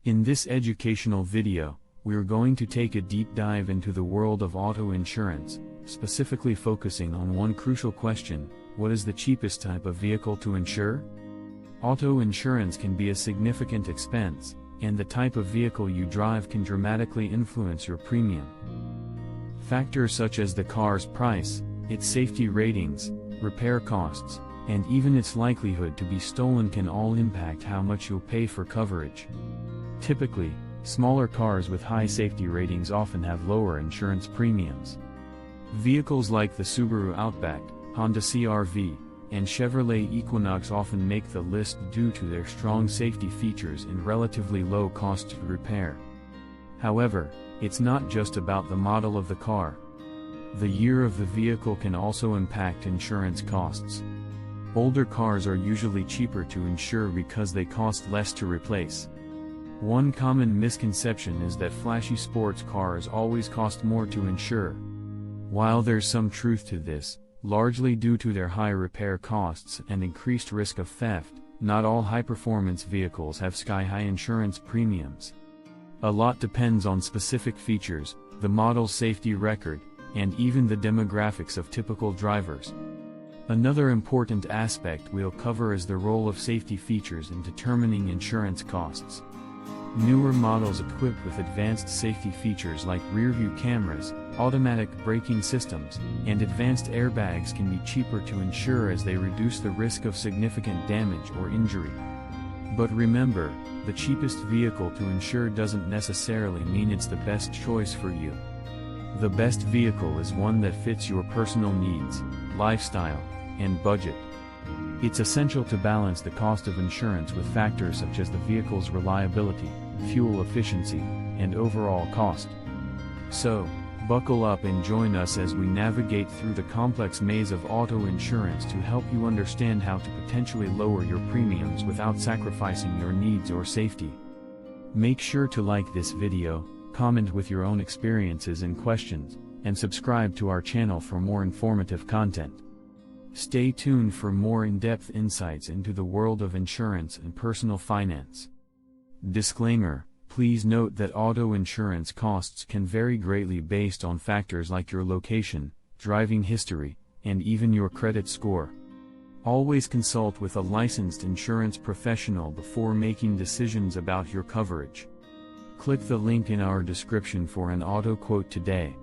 In this educational video, we're going to take a deep dive into the world of auto insurance, specifically focusing on one crucial question: what is the cheapest type of vehicle to insure? Auto insurance can be a significant expense, and the type of vehicle you drive can dramatically influence your premium. Factors such as the car's price, its safety ratings, repair costs, and even its likelihood to be stolen can all impact how much you'll pay for coverage. Typically, smaller cars with high safety ratings often have lower insurance premiums. Vehicles like the Subaru Outback, Honda CR-V, and Chevrolet Equinox often make the list due to their strong safety features and relatively low cost to repair. However, it's not just about the model of the car. The year of the vehicle can also impact insurance costs. Older cars are usually cheaper to insure because they cost less to replace. One common misconception is that flashy sports cars always cost more to insure. While there's some truth to this, largely due to their high repair costs and increased risk of theft, not all high-performance vehicles have sky-high insurance premiums. A lot depends on specific features, the model's safety record, and even the demographics of typical drivers. Another important aspect we'll cover is the role of safety features in determining insurance costs. Newer models equipped with advanced safety features like rear-view cameras, automatic braking systems, and advanced airbags can be cheaper to insure as they reduce the risk of significant damage or injury. But remember, the cheapest vehicle to insure doesn't necessarily mean it's the best choice for you. The best vehicle is one that fits your personal needs, lifestyle, and budget. It's essential to balance the cost of insurance with factors such as the vehicle's reliability, fuel efficiency, and overall cost. So, buckle up and join us as we navigate through the complex maze of auto insurance to help you understand how to potentially lower your premiums without sacrificing your needs or safety. Make sure to like this video, comment with your own experiences and questions, and subscribe to our channel for more informative content. Stay tuned for more in-depth insights into the world of insurance and personal finance. Disclaimer: please note that auto insurance costs can vary greatly based on factors like your location, driving history, and even your credit score. Always consult with a licensed insurance professional before making decisions about your coverage. Click the link in our description for an auto quote today.